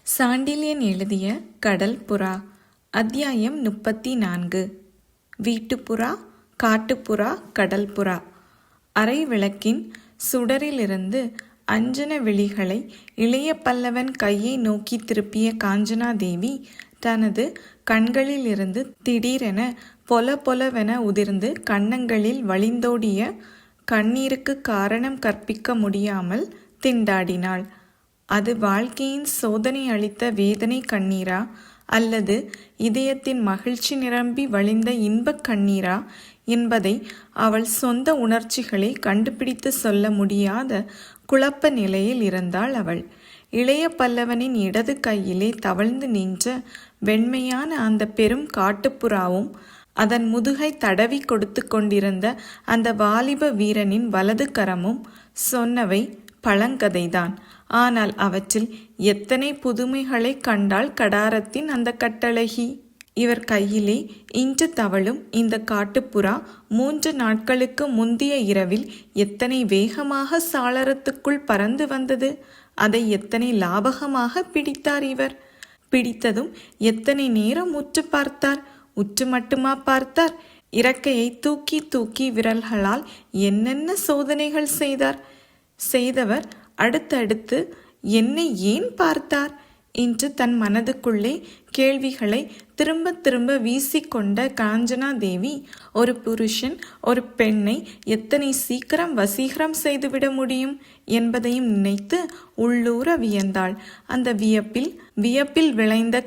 சாண்டில்யன் எழுதிய கடல் புறா. அத்தியாயம் 34. வீட்டுப்புறா, காட்டுப்புறா, கடல் புறா. அரை விளக்கின் சுடரிலிருந்து அஞ்சன விழிகளை இளைய பல்லவன் கையை நோக்கி திருப்பிய காஞ்சனாதேவி தனது கண்களிலிருந்து திடீரென பொல பொலவென உதிர்ந்து கன்னங்களில் வழிந்தோடிய கண்ணீருக்கு காரணம் கற்பிக்க முடியாமல் திண்டாடினாள். அது வாழ்க்கையின் சோதனை அளித்த வேதனை கண்ணீரா, அல்லது இதயத்தின் மகிழ்ச்சி நிரம்பி வழிந்த இன்பக் கண்ணீரா என்பதை அவள் சொந்த உணர்ச்சிகளை கண்டுபிடித்து சொல்ல முடியாத குழப்ப நிலையில் இருந்தாள் அவள். இளைய பல்லவனின் இடது கையிலே தவழ்ந்து நின்ற வெண்மையான அந்த பெரும் காட்டுப்புறாவும் அதன் முதுகை தடவி கொடுத்து கொண்டிருந்த அந்த வாலிப வீரனின் வலது கரமும் சொன்னவை பழங்கதைதான். ஆனால் அவற்றில் எத்தனை புதுமைகளை கண்டாள் கடாரத்தின் அந்த கட்டழகி. இவர் கையிலே இன்று தவழும் இந்த காட்டுப்புறா 3 நாட்களுக்கு முந்திய இரவில் எத்தனை வேகமாக சாளரத்துக்குள் பறந்து வந்தது. அதை எத்தனை லாபகமாக பிடித்தார் இவர். பிடித்ததும் எத்தனை நேரம் உற்று பார்த்தார். உற்று மட்டுமா பார்த்தார், இறக்கையை தூக்கி தூக்கி விரல்களால் என்னென்ன சோதனைகள் செய்தவர் அடுத்தடுத்து என்னை ஏன் பார்த்தார் என்று தன் மனதுக்குள்ளே கேள்விகளை திரும்ப திரும்ப வீசிக்கொண்ட காஞ்சனாதேவி ஒரு புருஷன் ஒரு பெண்ணை எத்தனை சீக்கிரம் வசீகரம் செய்துவிட முடியும் என்பதையும் நினைத்து உள்ளூர வியந்தாள். அந்த வியப்பில் விளைந்த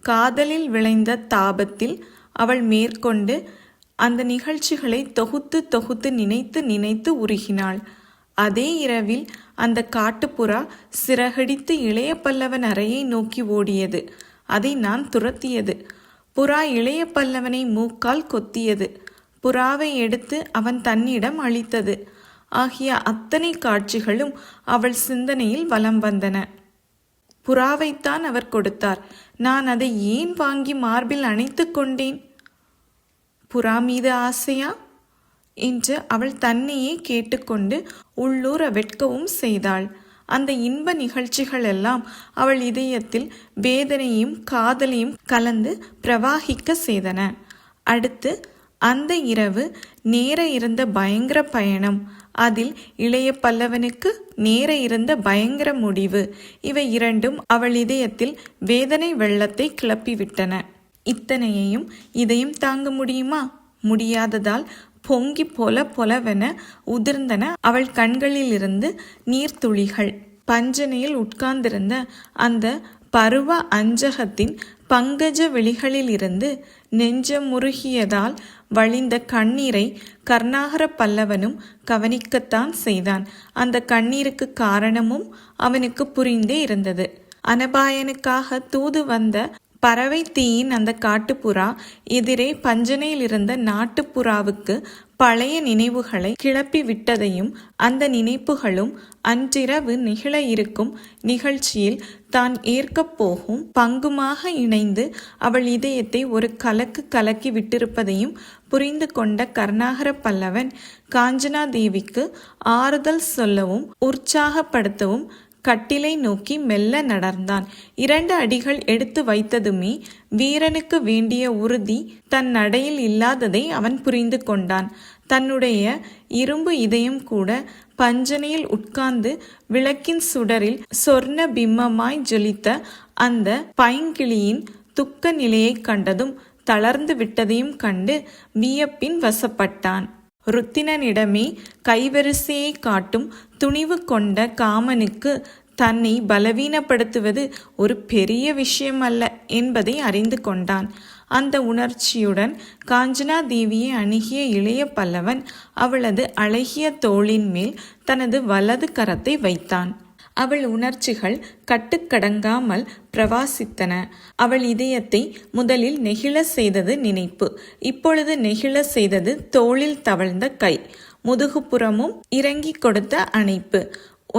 காதலில் விளைந்த தாபத்தில் அவள் மேற்கொண்டு அந்த நிகழ்ச்சிகளை தொகுத்து தொகுத்து நினைத்து உருகினாள். அதே இரவில் அந்த காட்டுப்புறா சிறகடித்து இளைய பல்லவன் அறையை நோக்கி ஓடியது. அதை நான் துரத்தியது. புறா இளைய பல்லவனை மூக்கால் கொத்தியது. புறாவை எடுத்து அவன் தன்னிடம் அளித்தது ஆகிய அத்தனை காட்சிகளும் அவள் சிந்தனையில் வலம் வந்தன. புறாவைத்தான் அவர் கொடுத்தார். நான் அதை ஏன் வாங்கி மார்பில் அணைத்து கொண்டேன்? புறா மீது ஆசையா என்று அவள் தன்னையே கேட்டுக்கொண்டு உள்ளூர வெட்கவும் செய்தாள். அந்த இன்ப நிகழ்ச்சிகள் எல்லாம் அவள் இதயத்தில் வேதனையும் காதலையும் கலந்து பிரவாகிக்க செய்தன. அடுத்து அந்த இரவு நேர இருந்த பயங்கர பயணம், அதில் இளைய பல்லவனுக்கு நேர இருந்த பயங்கர முடிவு, இவை இரண்டும் அவள் இதயத்தில் வேதனை வெள்ளத்தை கிளப்பிவிட்டன. இத்தனையையும் இதையும் தாங்க முடியுமா? முடியாததால் பொங்கி பொலவென உதிர்ந்தன அவள் கண்களிலிருந்து நீர்த்துளிகள். பஞ்சனையில் உட்கார்ந்திருந்த அந்த பருவ அஞ்சகத்தின் பங்கஜ வெளிகளிலிருந்து நெஞ்சமுருகியதால் வழிந்த கண்ணீரை கர்நாகர பல்லவனும் கவனிக்கத்தான் செய்தான். அந்த கண்ணீருக்கு காரணமும் அவனுக்கு புரிந்தே இருந்தது. அனபாயனுக்காக தூது வந்த பறவை தீயின் அந்த காட்டுப்புறா எதிரே பஞ்சனையில் இருந்த நாட்டுப்புறாவுக்கு பழைய நினைவுகளை கிளப்பி விட்டதையும் அந்த நினைப்புகளும் அன்றிரவு நிகழ இருக்கும் நிகழ்ச்சியில் தான் ஏற்கப் போகும் பங்குமாக இணைந்து அவள் இதயத்தை ஒரு கலக்கி விட்டிருப்பதையும் புரிந்து கொண்ட கர்நாகர பல்லவன் காஞ்சனாதேவிக்கு ஆறுதல் சொல்லவும் உற்சாகப்படுத்தவும் கட்டிலை நோக்கி மெல்ல நடந்தான். 2 அடிகள் எடுத்து வைத்ததுமே வீரனுக்கு வேண்டிய உறுதி தன் நடையில் இல்லாததை அவன் புரிந்து கொண்டான். தன்னுடைய இரும்பு இதயம் கூட பஞ்சனையில் உட்கார்ந்து விளக்கின் சுடரில் சொர்ண பிம்பமாய் ஜொலித்த அந்த பைங்கிளியின் துக்க நிலையை கண்டதும் தளர்ந்து விட்டதையும் கண்டு வியப்பின் வசப்பட்டான். ருத்தினனிடமே கைவரிசையை காட்டும் துணிவு கொண்ட காமனுக்கு தன்னை பலவீனப்படுத்துவது ஒரு பெரிய விஷயம் அல்ல என்பதை அறிந்து கொண்டான். அந்த உணர்ச்சியுடன் காஞ்சனாதேவியை அணுகிய இளைய பல்லவன் அவளது அழகிய தோளின் மேல் தனது வலது கரத்தை வைத்தான். அவள் உணர்ச்சிகள் கட்டுக்கடங்காமல் பிரவாசித்தன. அவள் இதயத்தை முதலில் நெகிழ செய்தது நினைப்பு. இப்பொழுது நெகிழ செய்தது தோளில் தவழ்ந்த கை, முதுகுப்புறமும் இறங்கி கொடுத்த அணைப்பு.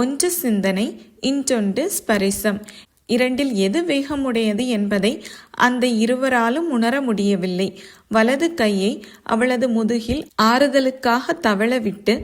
ஒன்று சிந்தனை, இன்றொன்று ஸ்பரிசம். இரண்டில் எது வேகமுடையது என்பதை அந்த இருவராலும் உணர முடியவில்லை. வலது கையை அவளது முதுகில் ஆறுதலுக்காக தவழவிட்டு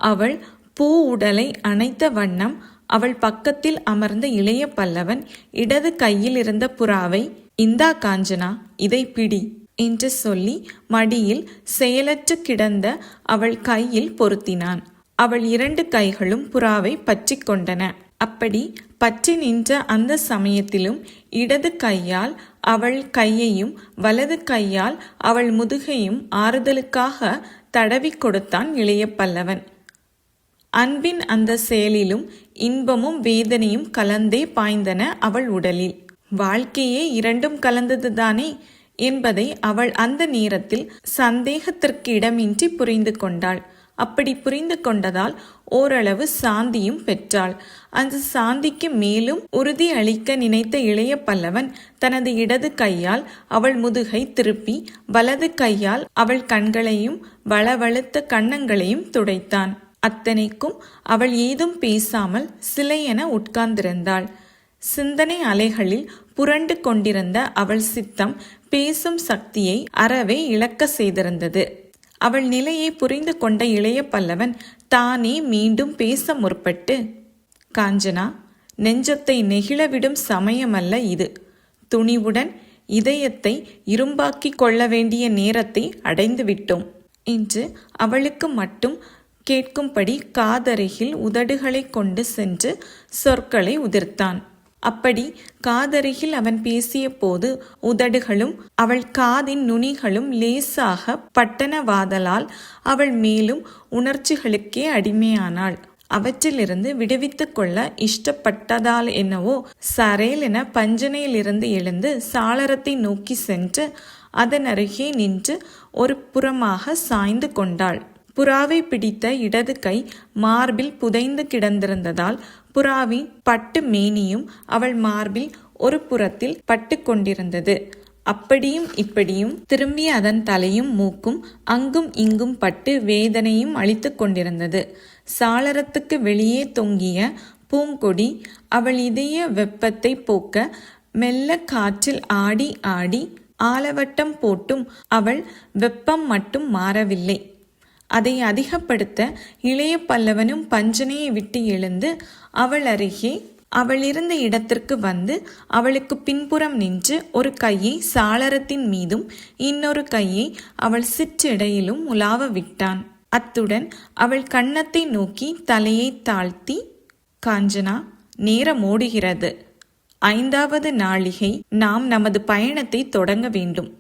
அவள் பூ உடலை அணைத்த வண்ணம் அவள் பக்கத்தில் அமர்ந்த இளைய பல்லவன் இடது கையில் இருந்த புறாவை, இந்தா காஞ்சனா, இதை பிடி என்று சொல்லி மடியில் செயலற்று கிடந்த அவள் கையில் பொருத்தினான். அவள் 2 கைகளும் புறாவை பற்றி கொண்டன. அப்படி பற்றி நின்ற அந்த சமயத்திலும் இடது கையால் அவள் கையையும் வலது கையால் அவள் முதுகையும் ஆறுதலுக்காக தடவி கொடுத்தான் இளைய பல்லவன். அன்பின் அந்த செயலிலும் இன்பமும் வேதனையும் கலந்தே பாய்ந்தன அவள் உடலில். வாழ்க்கையே 2ம் கலந்ததுதானே என்பதை அவள் அந்த நேரத்தில் சந்தேகத்திற்கு இடமின்றி புரிந்து கொண்டாள். அப்படி புரிந்து கொண்டதால் ஓரளவு சாந்தியும் பெற்றாள். அந்த சாந்திக்கு மேலும் உறுதி அளிக்க நினைத்த இளைய பல்லவன் தனது இடது கையால் அவள் முதுகை திருப்பி வலது கையால் அவள் கண்களையும் வளவழுத்த கன்னங்களையும் துடைத்தான். அத்தனைக்கும் அவள் ஏதும் பேசாமல் சிலையென உட்கார்ந்திருந்தாள். சிந்தனை அலைகளில் புரண்டு கொண்டிருந்த அவள் சித்தம் பேசும் சக்தியை அறவே இழக்க செய்திருந்தது. அவள் நிலையை புரிந்து கொண்ட இளைய பல்லவன் தானே மீண்டும் பேச முற்பட்டு, காஞ்சனா, நெஞ்சத்தை நெகிழவிடும் சமயமல்ல இது. துணிவுடன் இதயத்தை இரும்பாக்கி கொள்ள வேண்டிய நேரத்தை அடைந்து விட்டோம் என்று அவளுக்கு மட்டும் கேட்கும்படி காதருகில் உதடுகளை கொண்டு சென்று சொற்களை உதிர்த்தான். அப்படி காதருகில் அவன் பேசிய போது உதடுகளும் அவள் காதின் நுனிகளும் லேசாக பட்டனவாதலால் அவள் மேலும் உணர்ச்சிகளுக்கே அடிமையானாள். அவற்றிலிருந்து விடுவித்து கொள்ள இஷ்டப்பட்டதால் என்னவோ சரேல் என பஞ்சனையிலிருந்து எழுந்து சாளரத்தை நோக்கி சென்று அதன் அருகே நின்று ஒரு புறமாக சாய்ந்து கொண்டாள். புறாவை பிடித்த இடது கை மார்பில் புதைந்து கிடந்திருந்ததால் புறாவின் பட்டு மேனியும் அவள் மார்பில் ஒரு புறத்தில் பட்டு கொண்டிருந்தது. அப்படியும் இப்படியும் திரும்பிய அதன் தலையும் மூக்கும் அங்கும் இங்கும் பட்டு வேதனையும் அளித்து கொண்டிருந்தது. சாளரத்துக்கு வெளியே தொங்கிய பூங்கொடி அவள் இதய வெப்பத்தை போக்க மெல்ல காற்றில் ஆடி ஆடி ஆலவட்டம் போட்டும் அவள் வெப்பம் மட்டும் மாறவில்லை. அதை அதிகப்படுத்த இளைய பல்லவனும் பஞ்சனையை விட்டு எழுந்து அவள் அருகே அவள் இருந்த இடத்திற்கு வந்து அவளுக்கு பின்புறம் நின்று ஒரு கையை சாளரத்தின் மீதும் இன்னொரு கையை அவள் சிற்றிடையிலும் உலாவ விட்டான். அத்துடன் அவள் கன்னத்தை நோக்கி தலையை தாழ்த்தி, காஞ்சனா, நேரம் ஓடுகிறது. 5வது நாழிகை நாம் நமது பயணத்தை தொடங்க வேண்டும்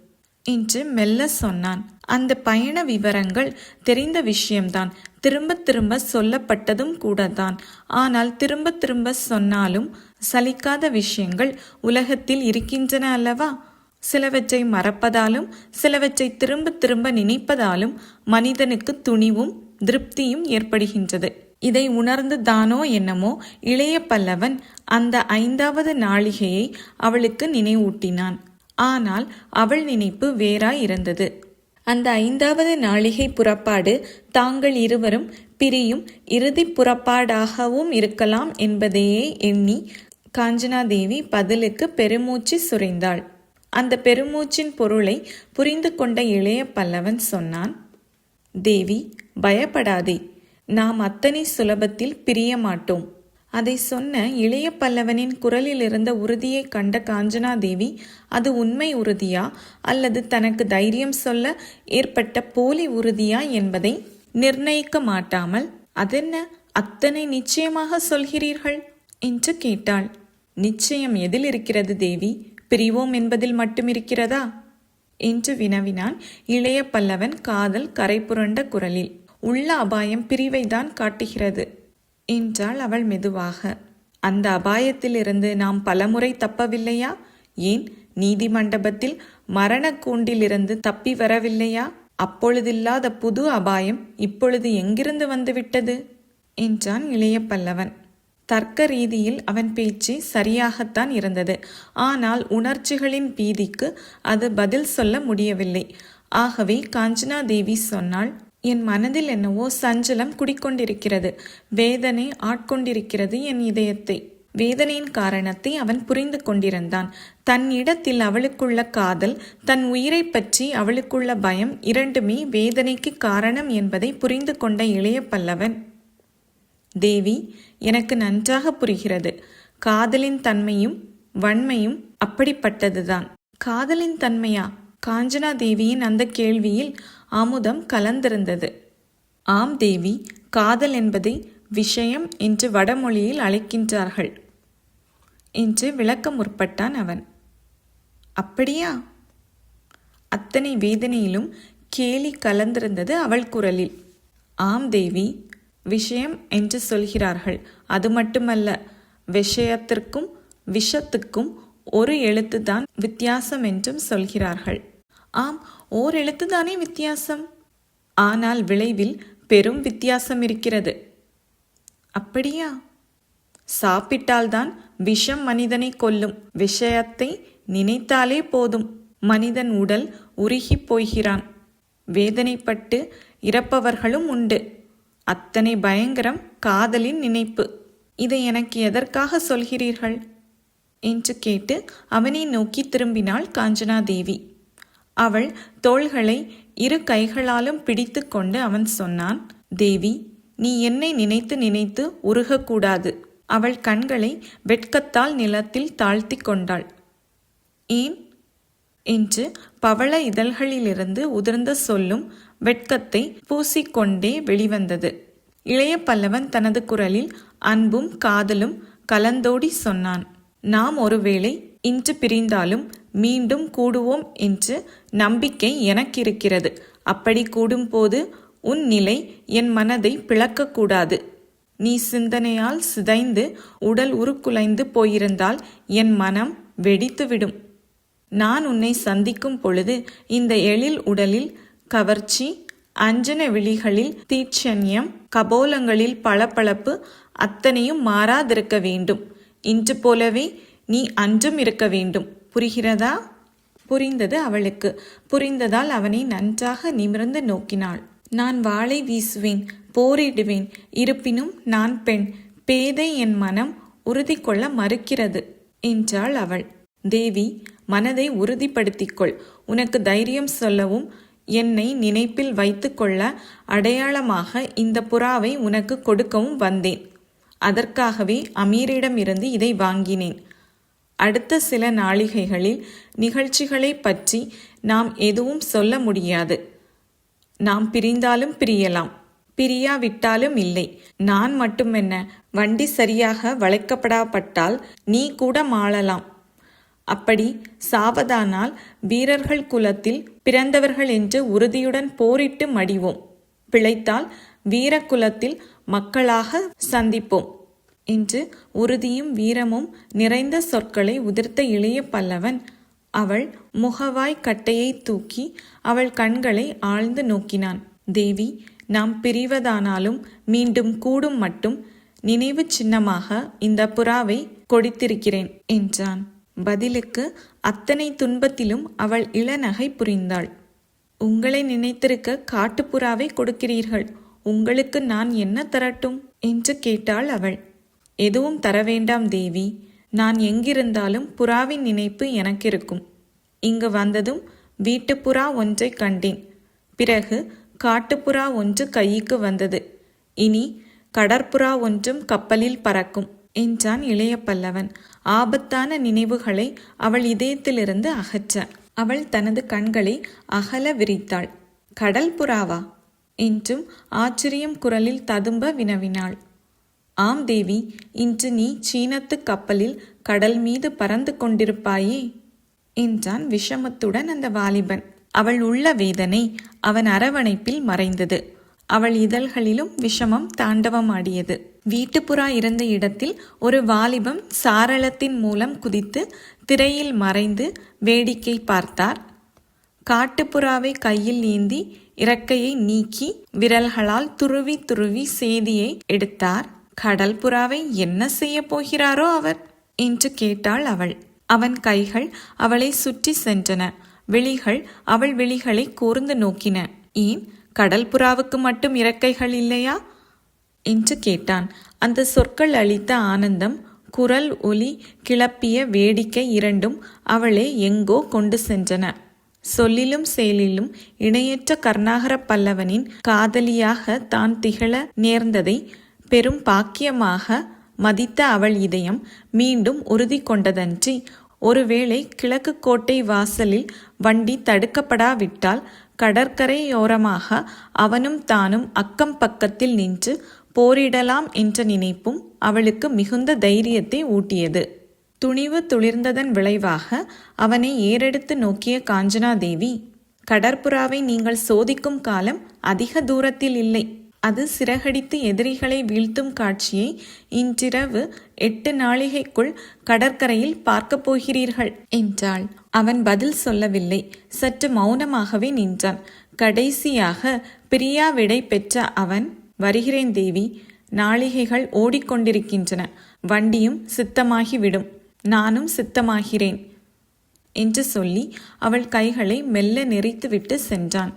என்று மெல்ல சொன்னான். அந்த பயண விவரங்கள் தெரிந்த விஷயம்தான். திரும்ப திரும்ப சொல்லப்பட்டதும் கூடதான். ஆனால் திரும்ப திரும்ப சொன்னாலும் சலிக்காத விஷயங்கள் உலகத்தில் இருக்கின்றன அல்லவா? சிலவற்றை மறப்பதாலும் சிலவற்றை திரும்ப திரும்ப நினைப்பதாலும் மனிதனுக்கு துணிவும் திருப்தியும் ஏற்படுகின்றது. இதை உணர்ந்து தானோ என்னமோ இளைய பல்லவன் அந்த 5வது நாழிகையை அவளுக்கு நினைவூட்டினான். ஆனால் அவள் நினைப்பு வேறாய் இருந்தது. அந்த 5வது நாழிகை புறப்பாடு தாங்கள் இருவரும் பிரியும் இறுதி புறப்பாடாகவும் இருக்கலாம் என்பதையே எண்ணி காஞ்சனாதேவி பதிலுக்கு பெருமூச்சு சுரைந்தாள். அந்த பெருமூச்சின் பொருளை புரிந்து கொண்ட இளைய பல்லவன் சொன்னான், தேவி, பயப்படாதே, நாம் அத்தனை சுலபத்தில் பிரிய மாட்டோம். அதை சொன்ன இளைய பல்லவனின் குரலில் இருந்த உறுதியை கண்ட காஞ்சனாதேவி அது உண்மை உறுதியா அல்லது தனக்கு தைரியம் சொல்ல ஏற்பட்ட போலி உறுதியா என்பதை நிர்ணயிக்க மாட்டாமல், அதென்ன, அத்தனை நிச்சயமாக சொல்கிறீர்கள் என்று கேட்டாள். நிச்சயம் எதில் இருக்கிறது தேவி? பிரிவோம் என்பதில் மட்டும் இருக்கிறதா என்று வினவினான் இளைய பல்லவன் காதல் கரை புரண்ட குரலில். உள்ள அபாயம் பிரிவைதான் காட்டுகிறது என்றாள் அவள் மெதுவாக. அந்த அபாயத்திலிருந்து நாம் பலமுறை தப்பவில்லையா? ஏன் நீதிமண்டபத்தில் மரண கூண்டிலிருந்து தப்பி வரவில்லையா? அப்பொழுதில்லாத புது அபாயம் இப்பொழுது எங்கிருந்து வந்துவிட்டது என்றான் இளைய பல்லவன். தர்க்க ரீதியில் அவன் பேச்சு சரியாகத்தான் இருந்தது. ஆனால் உணர்ச்சிகளின் பீதிக்கு அது பதில் சொல்ல முடியவில்லை. ஆகவே காஞ்சனாதேவி சொன்னாள், என் மனதில் என்னவோ சஞ்சலம் குடிக்கொண்டிருக்கிறது. வேதனை ஆட்கொண்டிருக்கிறது என் இதயத்தை. வேதனையின் காரணத்தை அவன் புரிந்து கொண்டிருந்தான். தன் இடத்தில் அவளுக்குள்ள காதல், தன் உயிரை பற்றி அவளுக்குள்ள பயம் இரண்டுமே வேதனைக்கு காரணம் என்பதை புரிந்து கொண்ட இளைய பல்லவன், தேவி, எனக்கு நன்றாக புரிகிறது. காதலின் தன்மையும் வன்மையும் அப்படிப்பட்டதுதான். காதலின் தன்மையா? காஞ்சனா தேவியின் அந்த கேள்வியில் அமுதம் கலந்திருந்தது. ஆம் தேவி, காதல் என்பதை விஷயம் என்று வடமொழியில் அழைக்கின்றார்கள் என்று விளக்க முற்பட்டான் அவன். அப்படியா? அத்தனை வேதனையிலும் கேலி கலந்திருந்தது அவள் குரலில். ஆம் தேவி, விஷயம் என்று சொல்கிறார்கள். அது மட்டுமல்ல, விஷயத்திற்கும் விஷத்துக்கும் ஒரு எழுத்துதான் வித்தியாசம் என்றும் சொல்கிறார்கள். ஆம், ஓர் எழுத்துதானே வித்தியாசம். ஆனால் விளைவில் பெரும் வித்தியாசம் இருக்கிறது. அப்படியா? சாப்பிட்டால்தான் விஷம் மனிதனை கொல்லும். விஷயத்தை நினைத்தாலே போதும், மனிதன் உடல் உருகி போகிறான். வேதனைப்பட்டு இறப்பவர்களும் உண்டு. அத்தனை பயங்கரம் காதலின் நினைப்பு. இதை எனக்கு எதற்காக சொல்கிறீர்கள் என்று கேட்டு அவனை நோக்கி திரும்பினாள் காஞ்சனா தேவி. அவள் தோள்களை இரு கைகளாலும் பிடித்து கொண்டு அவன் சொன்னான், தேவி, நீ என்னை நினைத்து நினைத்து உருகக்கூடாது. அவள் கண்களை வெட்கத்தால் நிலத்தில் தாழ்த்தி கொண்டாள். ஏன் என்று பவள இதழ்களிலிருந்து உதிர்ந்த சொல்லும் வெட்கத்தை பூசிக்கொண்டே வெளிவந்தது. இளைய பல்லவன் தனது குரலில் அன்பும் காதலும் கலந்தோடி சொன்னான், நாம் ஒருவேளை இன்று பிரிந்தாலும் மீண்டும் கூடுவோம் என்று நம்பிக்கை எனக்கு இருக்கிறது. அப்படி கூடும்போது உன் நிலை என் மனதை பிளக்கக்கூடாது. நீ சிந்தனையால் சிதைந்து உடல் உருக்குலைந்து போயிருந்தால் என் மனம் வெடித்துவிடும். நான் உன்னை சந்திக்கும் பொழுது இந்த எழில் உடலில் கவர்ச்சி, அஞ்சன விழிகளில் தீட்சண்யம், கபோலங்களில் பளபளப்பு அத்தனையும் மாறாதிருக்க வேண்டும். இன்று போலவே நீ அன்றும் இருக்க வேண்டும். புரிகிறதா? புரிந்தது அவளுக்கு. புரிந்ததால் அவனை நன்றாக நிமிர்ந்து நோக்கினாள். நான் வாளை வீசுவேன், போரிடுவேன். இருப்பினும் நான் பெண். பேதை என் மனம் உறுதி கொள்ள மறுக்கிறது என்றாள் அவள். தேவி, மனதை உறுதிப்படுத்திக்கொள். உனக்கு தைரியம் சொல்லவும் என்னை நினைப்பில் வைத்து கொள்ள அடையாளமாக இந்த புறாவை உனக்கு கொடுக்கவும் வந்தேன். அதற்காகவே அமீரிடமிருந்து இதை வாங்கினேன். அடுத்த சில நாளிகைகளில் நிகழ்ச்சிகளை பற்றி நாம் எதுவும் சொல்ல முடியாது. நாம் பிரிந்தாலும் பிரியலாம், பிரியாவிட்டாலும் இல்லை. நான் மட்டுமென்ன, வண்டி சரியாக வளைக்கப்படாப்பட்டால் நீ கூட மாளலாம். அப்படி சாவதானால் வீரர்கள் குலத்தில் பிறந்தவர்கள் என்று உறுதியுடன் போரிட்டு மடிவோம். பிழைத்தால் வீரகுலத்தில் மக்களாக சந்திப்போம் என்று உறுதியும் வீரமும் நிறைந்த சொற்களை உதிர்த்த இளைய பல்லவன் அவள் முகவாய் கட்டையை தூக்கி அவள் கண்களை ஆழ்ந்து நோக்கினான். தேவி, நாம் பிரிவதானாலும் மீண்டும் கூடும் மட்டும் நினைவு சின்னமாக இந்த புறாவை கொடுத்திருக்கிறேன் என்றான். பதிலுக்கு அத்தனை துன்பத்திலும் அவள் இளநகை புரிந்தாள். உங்களை நினைத்திருக்க காட்டுப்புறாவை கொடுக்கிறீர்கள். உங்களுக்கு நான் என்ன தரட்டும் என்று கேட்டாள் அவள். எதுவும் தர வேண்டாம் தேவி. நான் எங்கிருந்தாலும் புறாவின் நினைப்பு எனக்கு இருக்கும். இங்கு வந்ததும் வீட்டுப்புறா ஒன்றை கண்டேன். பிறகு காட்டுப்புறா ஒன்று கைக்கு வந்தது. இனி கடற்புறா ஒன்றும் கப்பலில் பறக்கும் என்றான் இளைய பல்லவன். ஆபத்தான நினைவுகளை அவள் இதயத்திலிருந்து அகற்ற அவள் தனது கண்களை அகல விரித்தாள். கடல் புறாவா என்றும் ஆச்சரியம் குரலில் ததும்ப வினவினாள். ஆம் தேவி, இன்று நீ சீனத்து கப்பலில் கடல் மீது பறந்து கொண்டிருப்பாயே என்றான் விஷமத்துடன் அந்த வாலிபன். அவள் உள்ள வேதனை அவன் அரவணைப்பில் மறைந்தது. அவள் இதழ்களிலும் விஷமம் தாண்டவமாடியது. வீட்டுப்புறா இருந்த இடத்தில் ஒரு வாலிபம் சாரளத்தின் மூலம் குதித்து திரையில் மறைந்து வேடிக்கை பார்த்தார். காட்டுப்புறாவை கையில் ஏந்தி இறக்கையை நீக்கி விரல்களால் துருவி துருவி சேதியை எடுத்தார். கடல் புறாவை என்ன செய்ய போகிறாரோ அவர் என்று கேட்டாள் அவள். அவன் கைகள் அவளை சுற்றி சென்றன. விழிகள் அவள் விழிகளை கூர்ந்து நோக்கின. ஏன், கடல் புறாவுக்கு மட்டும் இறக்கைகள் இல்லையா என்று கேட்டான். அந்த சொற்கள் அளித்த ஆனந்தம், குரல் ஒலி கிளப்பிய வேடிக்கை இரண்டும் அவளை எங்கோ கொண்டு சென்றன. சொல்லிலும் செயலிலும் இணையற்ற கருணாகர பல்லவனின் காதலியாக தான் திகழ நேர்ந்ததை பெரும் பாக்கியமாக மதித்த அவள் இதயம் மீண்டும் உறுதி கொண்டதன்றி, ஒருவேளை கிழக்கு கோட்டை வாசலில் வண்டி தடுக்கப்படாவிட்டால் கடற்கரையோரமாக அவனும் தானும் அக்கம் பக்கத்தில் நின்று போரிடலாம் என்ற நினைப்பும் அவளுக்கு மிகுந்த தைரியத்தை ஊட்டியது. துணிவு துளிர்ந்ததன் விளைவாக அவனை ஏறெடுத்து நோக்கிய காஞ்சனாதேவி, கடற்புறாவை நீங்கள் சோதிக்கும் காலம் அதிக தூரத்தில் இல்லை. அது சிறகடித்து எதிரிகளை வீழ்த்தும் காட்சியை இன்றிரவு 8 நாழிகைக்குள் கடற்கரையில் பார்க்கப் போகிறீர்கள் என்றாள். அவன் பதில் சொல்லவில்லை. சற்று மௌனமாகவே நின்றான். கடைசியாக பிரியா விடை பெற்ற அவன், வருகிறேன் தேவி, நாழிகைகள் ஓடிக்கொண்டிருக்கின்றன, வண்டியும் சித்தமாகிவிடும், நானும் சித்தமாகிறேன் என்று சொல்லி அவள் கைகளை மெல்ல நெறித்துவிட்டு சென்றான்.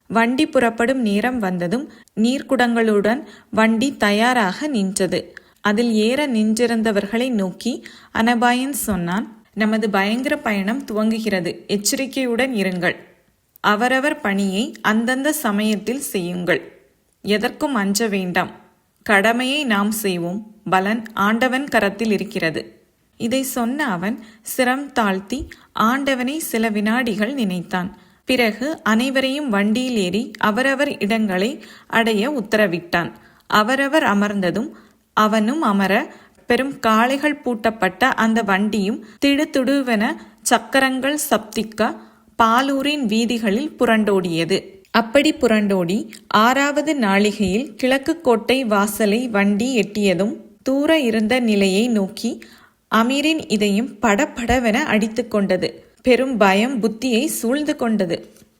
வண்டி புறப்படும் நேரம் வந்ததும் நீர்க்குடங்களுடன் வண்டி தயாராக நின்றது. அதில் ஏற நின்றிருந்தவர்களை நோக்கி அனபாயன் சொன்னான், நமது பயங்கர பயணம் துவங்குகிறது, எச்சரிக்கையுடன் இருங்கள். அவரவர் பணியை அந்தந்த சமயத்தில் செய்யுங்கள். எதற்கும் அஞ்ச வேண்டாம். கடமையை நாம் செய்வோம், பலன் ஆண்டவன் கரத்தில் இருக்கிறது. இதை சொன்ன அவன் சிரம் தாழ்த்தி ஆண்டவனை சில வினாடிகள் நினைத்தான். பிறகு அனைவரையும் வண்டியில் ஏறி அவரவர் இடங்களை அடைய உத்தரவிட்டான். அவரவர் அமர்ந்ததும் அவனும் அமர பெரும் காளைகள் பூட்டப்பட்ட அந்த வண்டியும் திடுதுடுவென சக்கரங்கள் சப்திக்க பாலூரின் வீதிகளில் புரண்டோடியது. அப்படி புரண்டோடி 6வது நாழிகையில் கிழக்கு கோட்டை வாசலை வண்டி எட்டியதும் தூர இருந்த நிலையை நோக்கி அமீரின் இதயம் படபடவென அடித்து கொண்டது. பெரும் பயம் புத்தியை சூழ்ந்து கொண்டது.